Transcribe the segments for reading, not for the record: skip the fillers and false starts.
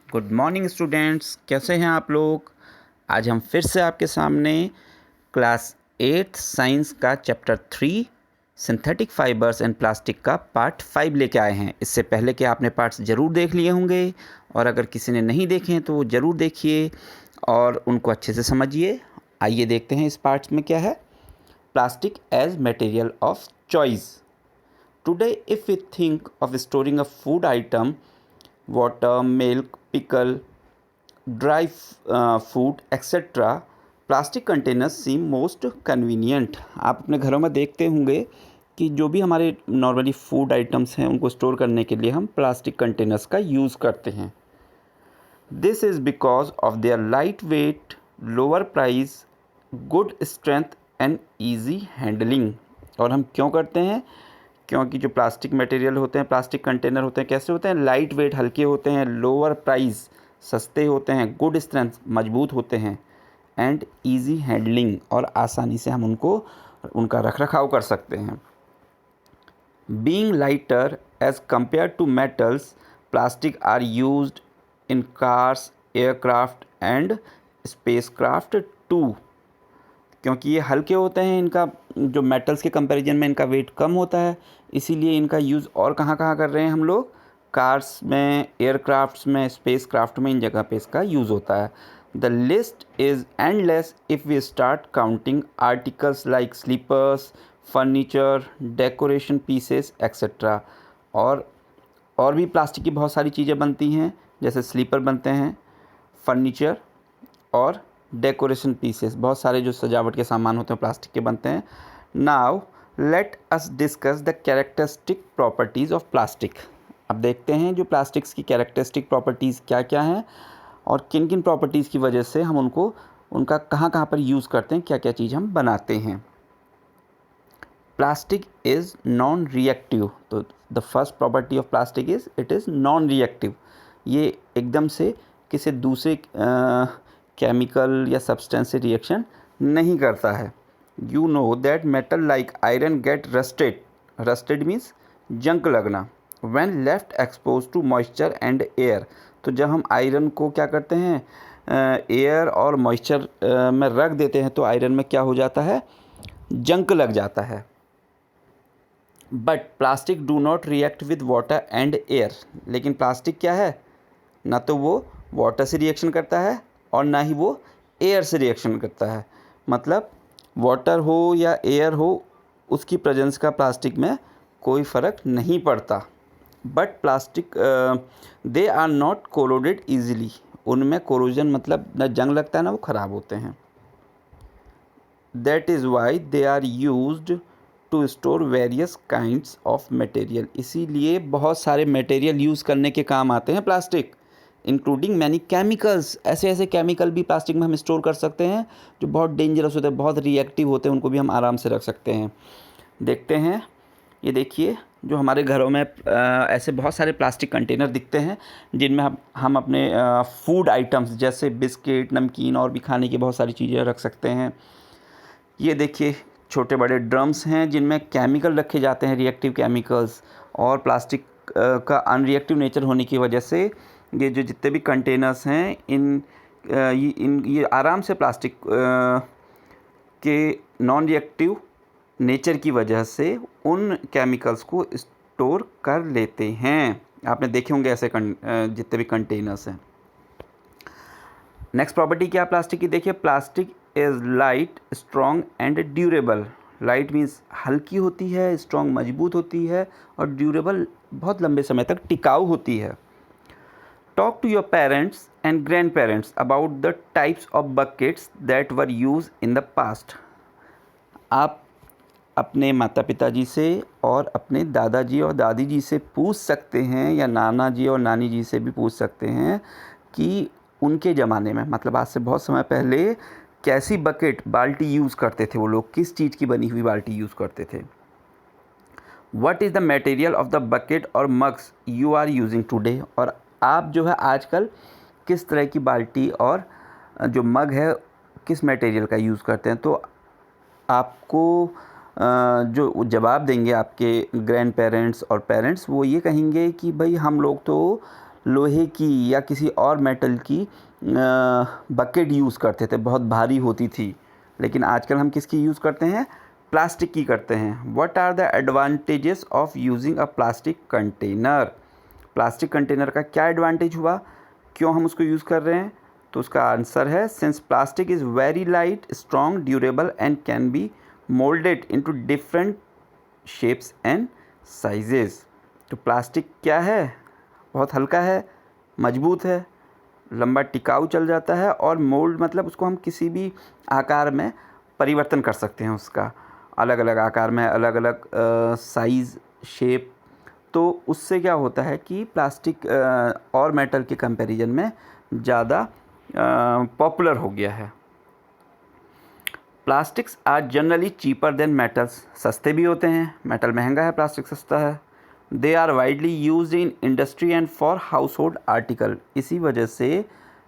Good morning students, कैसे हैं आप लोग। आज हम फिर से आपके सामने क्लास 8 साइंस का chapter 3 synthetic fibres and plastic का पार्ट 5 लेके आए हैं। इससे पहले कि आपने पार्ट्स ज़रूर देख लिए होंगे, और अगर किसी ने नहीं देखे हैं तो वो ज़रूर देखिए और उनको अच्छे से समझिए। आइए देखते हैं इस पार्ट्स में क्या है। Plastic as material of choice. Today if we think of storing a food item, water, milk, pickle, dry food, etc. Plastic containers seem most convenient. आप अपने घरों में देखते होंगे कि जो भी हमारे नॉर्मली फूड आइटम्स हैं उनको स्टोर करने के लिए हम प्लास्टिक कंटेनर्स का यूज़ करते हैं। This is because of their light weight, lower price, good strength and easy handling. और हम क्यों करते हैं? क्योंकि जो प्लास्टिक मटेरियल होते हैं, प्लास्टिक कंटेनर होते हैं, कैसे होते हैं? लाइट वेट, हल्के होते हैं, लोअर प्राइस, सस्ते होते हैं, गुड स्ट्रेंथ, मजबूत होते हैं, एंड इजी हैंडलिंग, और आसानी से हम उनका रख रखाव कर सकते हैं। Being lighter as compared to metals, plastic are used in cars, aircraft and spacecraft too. क्योंकि ये हल्के होते हैं, इनका जो मेटल्स के कंपैरिजन में इनका वेट कम होता है, इसीलिए इनका यूज़ और कहाँ कहाँ कर रहे हैं हम लोग? कार्स में, एयरक्राफ्ट्स में, स्पेस क्राफ्ट में, इन जगह पे इसका यूज़ होता है। The list is endless if we start counting articles like slippers, furniture, decoration pieces etcetera. और भी प्लास्टिक की बहुत सारी चीज़ें बनती हैं, जैसे स्लीपर बनते हैं, फर्नीचर और डेकोरेशन पीसेस, बहुत सारे जो सजावट के सामान होते हैं प्लास्टिक के बनते हैं। Now let us discuss the characteristic properties of plastic. अब देखते हैं जो प्लास्टिक्स की कैरेक्टरिस्टिक प्रॉपर्टीज़ क्या क्या हैं और किन किन प्रॉपर्टीज़ की वजह से हम उनका कहाँ कहाँ पर यूज़ करते हैं, क्या क्या चीज़ हम बनाते हैं। Plastic is non reactive. तो the first property of plastic is it is non reactive. ये एकदम से किसी दूसरे केमिकल या सब्सटेंस से रिएक्शन नहीं करता है। You know that metal like iron get rusted. Rusted means जंक लगना। When left expose to moisture and air. तो जब हम आयरन को क्या करते हैं, एयर और मॉइस्चर में रख देते हैं, तो आयरन में क्या हो जाता है? जंक लग जाता है। But plastic do not react with water and air. लेकिन प्लास्टिक क्या है? ना तो वो वाटर से रिएक्शन करता है और ना ही वो एयर से रिएक्शन करता है। मतलब वाटर हो या एयर हो, उसकी प्रेजेंस का प्लास्टिक में कोई फ़र्क नहीं पड़ता। But plastic they are not corroded easily. उनमें कोरोजन मतलब ना जंग लगता है ना वो ख़राब होते हैं। That is why they are used to store various kinds of material. इसीलिए बहुत सारे मटेरियल यूज़ करने के काम आते हैं प्लास्टिक, इंक्लूडिंग मैनी केमिकल्स। ऐसे ऐसे केमिकल भी प्लास्टिक में हम स्टोर कर सकते हैं जो बहुत डेंजरस होते हैं, बहुत रिएक्टिव होते हैं, उनको भी हम आराम से रख सकते हैं। देखते हैं, ये देखिए जो हमारे घरों में ऐसे बहुत सारे प्लास्टिक कंटेनर दिखते हैं जिनमें हम अपने फूड आइटम्स जैसे बिस्किट, नमकीन और भी खाने की बहुत सारी चीज़ें रख सकते हैं। ये देखिए छोटे बड़े ड्रम्स हैं जिनमें केमिकल रखे जाते हैं, रिएक्टिव केमिकल्स। और प्लास्टिक का अनरिएक्टिव नेचर होने की वजह से ये जो जितने भी कंटेनर्स हैं ये आराम से प्लास्टिक के नॉन रिएक्टिव नेचर की वजह से उन केमिकल्स को स्टोर कर लेते हैं। आपने देखे होंगे ऐसे जितने भी कंटेनर्स हैं। नेक्स्ट प्रॉपर्टी क्या है प्लास्टिक की? देखिए, plastic is light, strong and durable. Light means हल्की होती है, स्ट्रॉन्ग मजबूत होती है, और ड्यूरेबल बहुत लंबे समय तक टिकाऊ होती है। Talk to your parents and grandparents about the types of buckets that were use in the past. आप अपने माता पिता जी से और अपने दादाजी और दादी जी से पूछ सकते हैं, या नाना जी और नानी जी से भी पूछ सकते हैं कि उनके ज़माने में, मतलब आज से बहुत समय पहले, कैसी बकेट, बाल्टी यूज़ करते थे वो लोग, किस चीज़ की बनी हुई बाल्टी यूज़ करते थे। What is the material of the bucket और mugs you are using today. और आप जो है आजकल किस तरह की बाल्टी और जो मग है किस मटेरियल का यूज़ करते हैं। तो आपको जो जवाब देंगे आपके ग्रैंड पेरेंट्स और पेरेंट्स, वो ये कहेंगे कि भाई हम लोग तो लोहे की या किसी और मेटल की बकेट यूज़ करते थे, बहुत भारी होती थी, लेकिन आजकल हम किसकी यूज़ करते हैं? प्लास्टिक की करते हैं। What are the advantages of using a plastic container? Plastic container का क्या एडवांटेज हुआ, क्यों हम उसको यूज़ कर रहे हैं? तो उसका आंसर है since plastic is very light, strong, durable and can be moulded into different shapes and sizes. तो प्लास्टिक क्या है? बहुत हल्का है, मजबूत है, लंबा टिकाऊ चल जाता है, और मोल्ड मतलब उसको हम किसी भी आकार में परिवर्तन कर सकते हैं, उसका अलग अलग आकार में, अलग अलग साइज़, शेप। तो उससे क्या होता है कि प्लास्टिक और मेटल के कंपैरिजन में ज़्यादा पॉपुलर हो गया है। Plastics are generally cheaper than metals, सस्ते भी होते हैं, मेटल महंगा है, प्लास्टिक सस्ता है। They are widely use in industry and for household article, इसी वजह से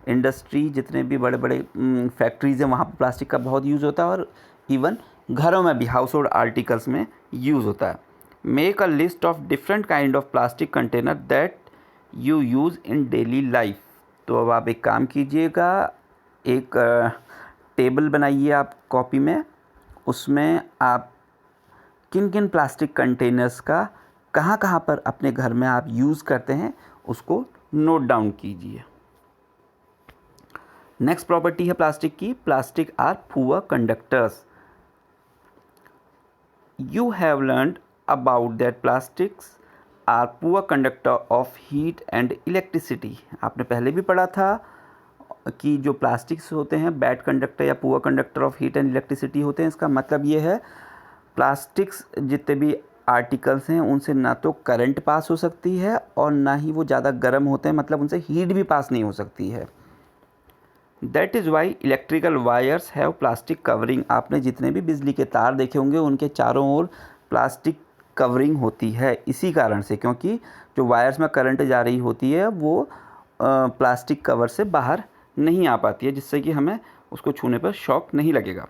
इंडस्ट्री, जितने भी बड़े बड़े फैक्ट्रीज़ हैं, वहाँ पर प्लास्टिक का बहुत यूज़ होता है, और इवन घरों में भी हाउस होल्ड आर्टिकल्स में यूज़ होता है। Make a list of different kind of plastic container that you use in daily life. तो अब आप एक काम कीजिएगा, एक टेबल बनाइए आप कॉपी में, उसमें आप किन किन प्लास्टिक कंटेनर्स का कहाँ कहाँ पर अपने घर में आप यूज़ करते हैं उसको नोट डाउन कीजिए। नेक्स्ट प्रॉपर्टी है प्लास्टिक की, plastic are poor conductors. You have learned about that plastics are poor conductor of heat and electricity. आपने पहले भी पढ़ा था कि जो प्लास्टिक्स होते हैं बैड कंडक्टर या poor conductor of heat and electricity होते हैं। इसका मतलब ये है प्लास्टिक्स जितने भी आर्टिकल्स हैं उनसे ना तो करंट पास हो सकती है और ना ही वो ज़्यादा गर्म होते हैं, मतलब उनसे हीट भी पास नहीं हो सकती है। That is Y electrical wires have plastic covering. आपने जितने भी बिजली के तार देखे होंगे उनके चारों ओर प्लास्टिक कवरिंग होती है, इसी कारण से, क्योंकि जो वायर्स में करंट जा रही होती है वो प्लास्टिक कवर से बाहर नहीं आ पाती है, जिससे कि हमें उसको छूने पर शॉक नहीं लगेगा।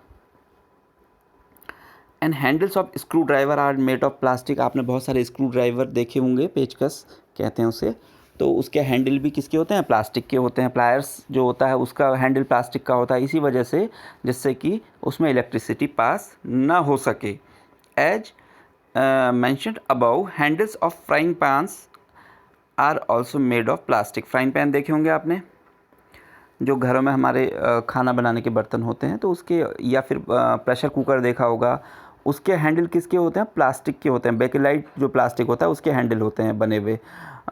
And handles of screwdriver are made of plastic. आपने बहुत सारे स्क्रू ड्राइवर देखे होंगे, पेचकस कहते हैं उसे, तो उसके हैंडल भी किसके होते हैं? प्लास्टिक के होते हैं। प्लायर्स जो होता है उसका हैंडल प्लास्टिक का होता है, इसी वजह से, जिससे कि उसमें इलेक्ट्रिसिटी पास ना हो सके। As mentioned above, handles of frying pans are also made of plastic. Frying pan देखे होंगे आपने, जो घरों में हमारे खाना बनाने के बर्तन होते हैं, तो उसके, या फिर प्रेशर कुकर देखा होगा, उसके हैंडल किसके होते हैं? प्लास्टिक के होते हैं। बेकेलाइट जो प्लास्टिक होता है उसके हैंडल होते हैं बने हुए।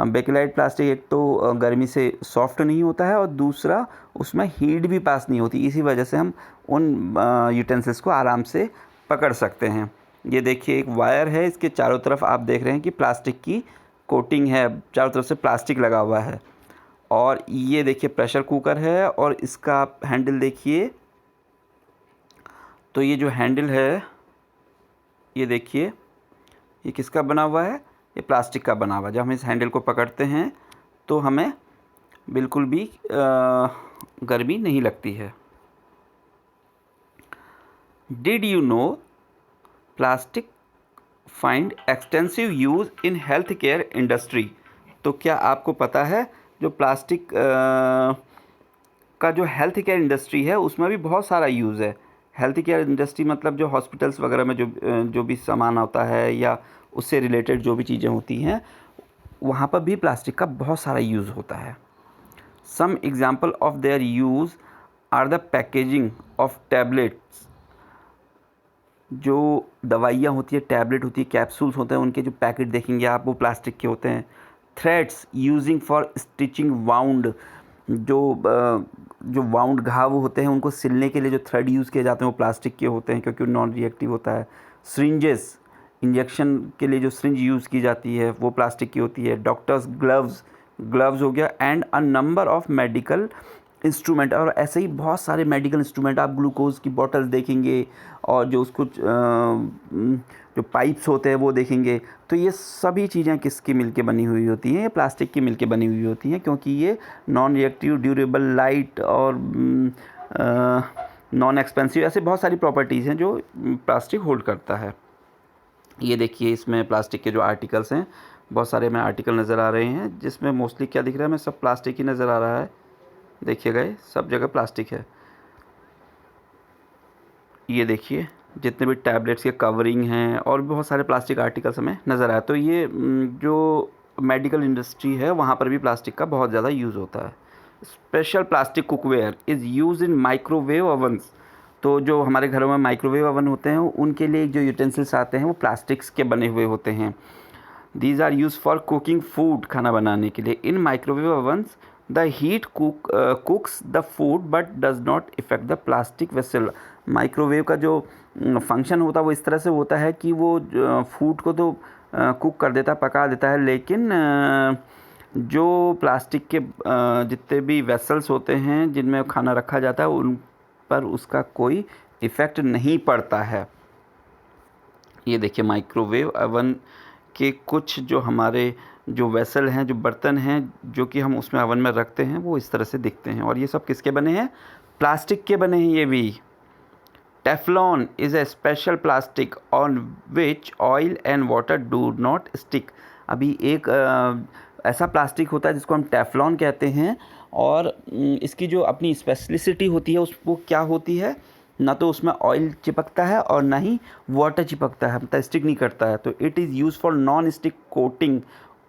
बेकेलाइट प्लास्टिक एक तो गर्मी से सॉफ्ट नहीं होता है, और दूसरा उसमें हीट भी पास नहीं होती, इसी वजह से हम उन यूटेंसिल्स को आराम से पकड़ सकते हैं। ये देखिए एक वायर है, इसके चारों तरफ आप देख रहे हैं कि प्लास्टिक की कोटिंग है, चारों तरफ से प्लास्टिक लगा हुआ है। और ये देखिए प्रेशर कुकर है, और इसका आप हैंडल देखिए, तो ये जो हैंडल है ये देखिए, ये किसका बना हुआ है? ये प्लास्टिक का बना हुआ है। जब हम इस हैंडल को पकड़ते हैं तो हमें बिल्कुल भी गर्मी नहीं लगती है। Did you know plastic find extensive use in health care industry. तो क्या आपको पता है जो प्लास्टिक का जो हेल्थ केयर इंडस्ट्री है उसमें भी बहुत सारा यूज़ है। हेल्थ केयर इंडस्ट्री मतलब जो हॉस्पिटल्स वगैरह में जो भी सामान होता है या उससे रिलेटेड जो भी चीज़ें होती हैं, वहाँ पर भी प्लास्टिक का बहुत सारा यूज़ होता है। Some example of their use are the packaging of tablets. जो दवाइयाँ होती है, टैबलेट होती है, कैप्सूल्स होते हैं, उनके जो पैकेट देखेंगे आप वो प्लास्टिक के होते हैं। Threads using for stitching wound, जो वाउंड घाव होते हैं उनको सिलने के लिए जो थ्रेड यूज़ किए जाते हैं वो प्लास्टिक के होते हैं, क्योंकि वो नॉन रिएक्टिव होता है। सिरिंजेस, इंजेक्शन के लिए जो सिरिंज यूज़ की जाती है वो प्लास्टिक की होती है। डॉक्टर्स ग्लव्स हो गया। And a number of medical instrument, और ऐसे ही बहुत सारे मेडिकल इंस्ट्रूमेंट, आप ग्लूकोज की बॉटल्स देखेंगे और जो उसको जो पाइप्स होते हैं वो देखेंगे, तो ये सभी चीज़ें किसकी मिलके बनी हुई होती हैं? ये प्लास्टिक की मिलके बनी हुई होती हैं, क्योंकि ये नॉन रिएक्टिव, ड्यूरेबल, लाइट और नॉन एक्सपेंसिव, ऐसे बहुत सारी प्रॉपर्टीज़ हैं जो प्लास्टिक होल्ड करता है। ये देखिए इसमें प्लास्टिक के जो आर्टिकल्स हैं बहुत सारे हमें आर्टिकल नज़र आ रहे हैं, जिसमें मोस्टली क्या दिख रहा है हमें, सब प्लास्टिक ही नज़र आ रहा है। देखिएगा ये सब जगह प्लास्टिक है। ये देखिए जितने भी टैबलेट्स के कवरिंग हैं और भी बहुत सारे प्लास्टिक आर्टिकल्स हमें नज़र आए। तो ये जो मेडिकल इंडस्ट्री है वहाँ पर भी प्लास्टिक का बहुत ज़्यादा यूज़ होता है। Special plastic cookware is use in microwave ओवन्स। तो जो हमारे घरों में माइक्रोवेव ओवन होते हैं उनके लिए जो यूटेंसिल्स आते हैं वो प्लास्टिक्स के बने हुए होते हैं। These are use for cooking food, खाना बनाने के लिए। In microwave ovens the heat cooks the food but does not effect the plastic vessel. Microwave का जो फंक्शन होता है वो इस तरह से होता है कि वो फूड को तो कुक कर देता है, पका देता है, लेकिन जो प्लास्टिक के जितने भी वेसल्स होते हैं जिनमें खाना रखा जाता है उन पर उसका कोई इफ़ेक्ट नहीं पड़ता है। ये देखिए माइक्रोवेव ओवन के कुछ जो हमारे जो वेसल हैं, जो बर्तन हैं जो कि हम उसमें ओवन में रखते हैं, वो इस तरह से दिखते हैं। और ये सब किसके बने हैं? प्लास्टिक के बने हैं ये भी। Teflon is a special plastic on which oil and water do not stick. अभी एक ऐसा प्लास्टिक होता है जिसको हम टेफ्लॉन कहते हैं, और इसकी जो अपनी स्पेशलिसिटी होती है उसको क्या होती है, ना तो उसमें ऑयल चिपकता है और ना ही वाटर चिपकता है, मतलब स्टिक नहीं करता है। तो it is use for non stick coating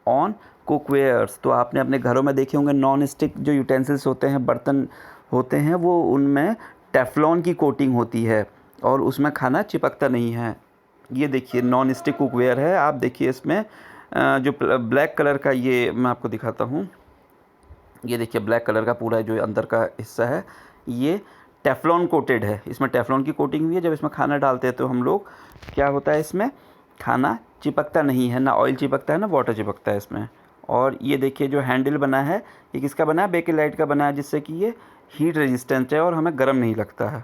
on cookwares. तो आपने अपने घरों में देखे होंगे नॉन स्टिक जो यूटेंसिल्स होते हैं, बर्तन होते हैं, वो उनमें टेफ्लॉन की कोटिंग होती है और उसमें खाना चिपकता नहीं है। ये देखिए नॉन स्टिक कुकवेयर है। आप देखिए इसमें जो ब्लैक कलर का, ये मैं आपको दिखाता हूँ। ये देखिए ब्लैक कलर का पूरा जो अंदर का हिस्सा है ये टेफ्लॉन कोटेड है। इसमें टेफ्लॉन की कोटिंग हुई है। जब इसमें खाना डालते हैं तो हम लोग, क्या होता है, इसमें खाना चिपकता नहीं है, ना ऑयल चिपकता है ना वाटर चिपकता है इसमें। और ये देखिए जो हैंडल बना है ये किसका बना है? बेकेलाइट का बना है, जिससे कि ये हीट रेजिस्टेंट है और हमें गर्म नहीं लगता है।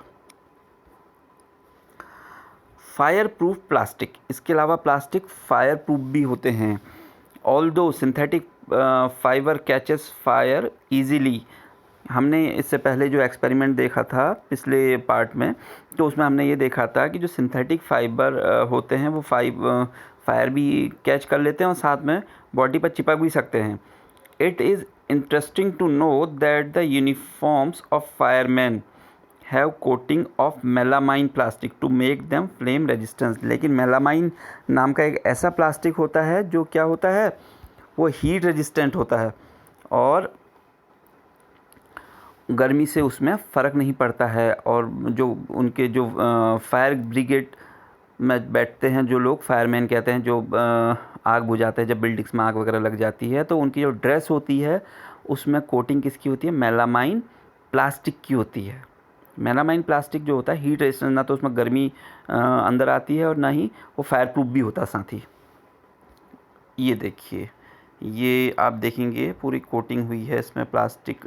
फायर प्रूफ प्लास्टिक, इसके अलावा प्लास्टिक फायर प्रूफ भी होते हैं। Although synthetic fibre catches fire easily. हमने इससे पहले जो एक्सपेरिमेंट देखा था पिछले पार्ट में, तो उसमें हमने ये देखा था कि जो सिंथेटिक फाइबर होते हैं वो फायर भी कैच कर लेते हैं और साथ में बॉडी पर चिपक भी सकते हैं। It is interesting to know that the uniforms of fireman have coating of melamine plastic to make them flame resistance. लेकिन मेलामाइन नाम का एक ऐसा प्लास्टिक होता है जो क्या होता है, वो हीट रेजिस्टेंट होता है और गर्मी से उसमें फ़र्क नहीं पड़ता है। और जो उनके जो फायर ब्रिगेड में बैठते हैं जो लोग, फायरमैन कहते हैं, जो आग बुझाते हैं जब बिल्डिंग्स में आग वगैरह लग जाती है, तो उनकी जो ड्रेस होती है उसमें कोटिंग किसकी होती है? मेलामाइन प्लास्टिक की होती है। मेलामाइन प्लास्टिक जो होता है हीट रेजिस्टेंट, ना तो उसमें गर्मी अंदर आती है और ना ही वो फायर प्रूफ भी होता है साथ ही। ये देखिए, ये आप देखेंगे पूरी कोटिंग हुई है इसमें प्लास्टिक,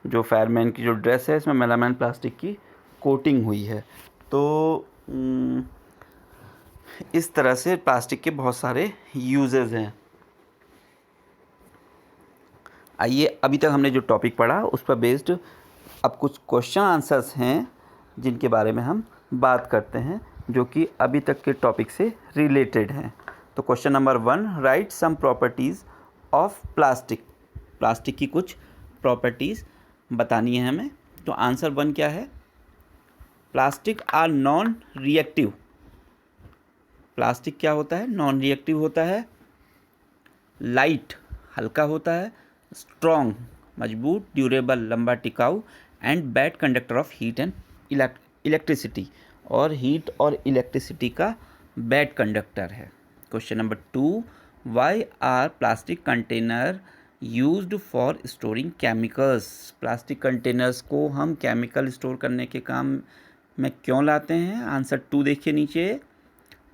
जो फायरमैन की जो ड्रेस है इसमें मेलामाइन प्लास्टिक की कोटिंग हुई है। तो इस तरह से प्लास्टिक के बहुत सारे यूजेस हैं। आइए अभी तक हमने जो टॉपिक पढ़ा उस पर बेस्ड अब कुछ क्वेश्चन आंसर्स हैं जिनके बारे में हम बात करते हैं, जो कि अभी तक के टॉपिक से रिलेटेड हैं। तो question number 1, write some properties of plastic. Plastic की कुछ प्रॉपर्टीज़ बतानी है हमें। तो आंसर 1 क्या है? Plastic are non reactive. Plastic क्या होता है? नॉन रिएक्टिव होता है। लाइट, हल्का होता है। स्ट्रॉन्ग, मजबूत, ड्यूरेबल, लंबा टिकाऊ, and bad conductor of heat and electricity, और हीट और इलेक्ट्रिसिटी का बैड कंडक्टर है। Question number 2, why are plastic container used for storing chemicals. Plastic containers को हम केमिकल स्टोर करने के काम में क्यों लाते हैं? आंसर 2 देखिए नीचे।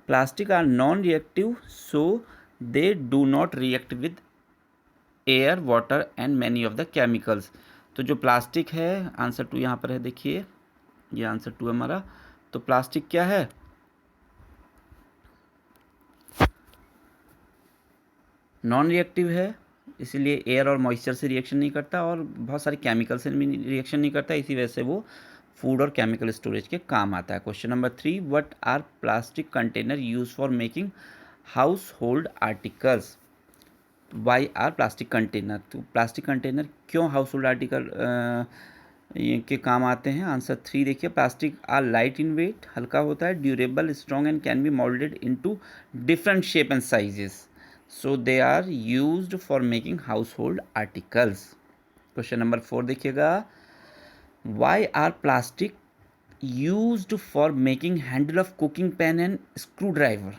Plastic are non reactive so they do not react with air, water and many of the chemicals. तो जो प्लास्टिक है, आंसर 2 यहाँ पर है, देखिए ये आंसर 2 है हमारा। तो प्लास्टिक क्या है? नॉन रिएक्टिव है, इसीलिए एयर और मॉइस्चर से रिएक्शन नहीं करता और बहुत सारे केमिकल से भी रिएक्शन नहीं करता, इसी वजह से वो फूड और केमिकल स्टोरेज के काम आता है। Question number 3, what are plastic container use for making household articles. Why are plastic container, तो प्लास्टिक कंटेनर क्यों हाउस होल्ड आर्टिकल के काम आते हैं? आंसर 3 देखिए, plastic are light in weight, हल्का होता है, durable, strong and can be moulded into different shape and sizes, so they are used for making household articles. Question number 4 देखिएगा, why are plastic used for making handle of cooking pan and screw driver.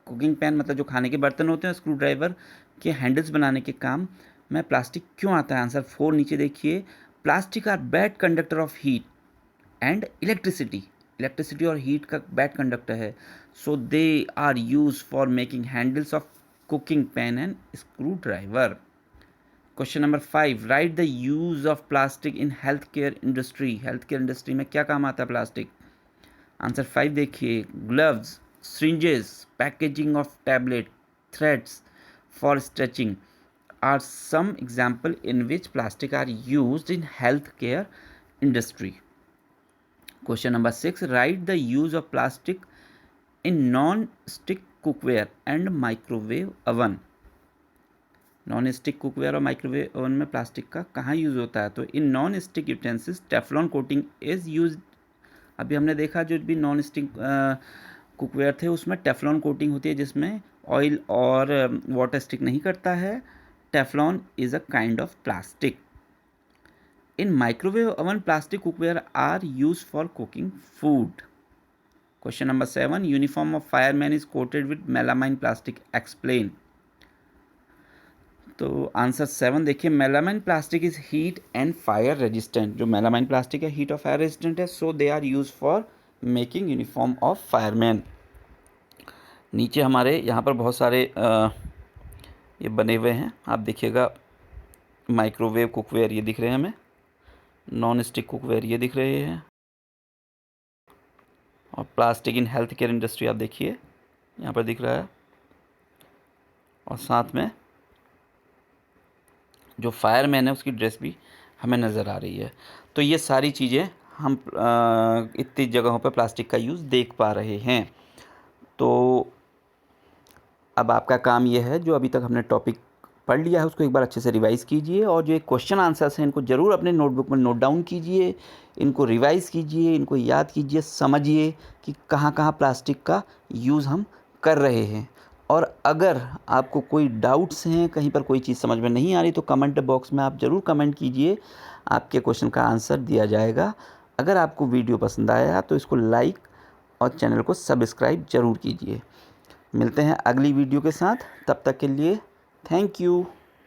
Cooking pan मतलब जो खाने के बर्तन होते हैं, screw driver के handles बनाने के काम में प्लास्टिक क्यों आता है? आंसर 4 नीचे देखिए, plastic are bad conductor of heat and electricity और हीट का बैड कंडक्टर है, so they are use for making handles of cooking pan and screwdriver. Question number 5, write the use of plastic in health care industry. Health care industry में क्या काम आता है plastic? Answer 5 देखिए, gloves, syringes, packaging of tablet, threads for stretching are some example in which plastic are used in healthcare industry. Question number 6, write the use of plastic in non-stick cookware and microwave oven. Non stick cookware और microwave oven में plastic का कहाँ use होता है? तो in non stick utensils Teflon coating is use. अभी हमने देखा जो भी नॉन स्टिक कुकवेयर थे उसमें टेफ्लॉन कोटिंग होती है जिसमें ऑयल और वाटर स्टिक नहीं करता है। Teflon is a kind of plastic. In microwave oven plastic cookware are use for cooking food. Question number 7, uniform of fireman is coated with melamine plastic, explain. तो answer 7 देखिए, melamine plastic is heat and fire resistant. जो melamine plastic है heat और fire resistant है, so they are use for making uniform of fireman. नीचे हमारे यहाँ पर बहुत सारे ये बने हुए हैं, आप देखिएगा। माइक्रोवेव कुकवेयर ये दिख रहे हैं हमें, नॉन स्टिक कुकवेयर ये दिख रहे हैं, और plastic in health care industry आप देखिए यहाँ पर दिख रहा है, और साथ में जो फायरमैन है उसकी ड्रेस भी हमें नज़र आ रही है। तो ये सारी चीज़ें हम इतनी जगहों पर प्लास्टिक का यूज़ देख पा रहे हैं। तो अब आपका काम ये है, जो अभी तक हमने टॉपिक पढ़ लिया है उसको एक बार अच्छे से रिवाइज़ कीजिए, और जो एक क्वेश्चन आंसर्स हैं इनको ज़रूर अपने नोटबुक में नोट डाउन कीजिए, इनको रिवाइज़ कीजिए, इनको याद कीजिए, समझिए कि कहाँ कहाँ प्लास्टिक का यूज़ हम कर रहे हैं। और अगर आपको कोई डाउट्स हैं, कहीं पर कोई चीज़ समझ में नहीं आ रही, तो कमेंट बॉक्स में आप ज़रूर कमेंट कीजिए, आपके क्वेश्चन का आंसर दिया जाएगा। अगर आपको वीडियो पसंद आया तो इसको लाइक और चैनल को सब्सक्राइब ज़रूर कीजिए। मिलते हैं अगली वीडियो के साथ, तब तक के लिए थैंक यू।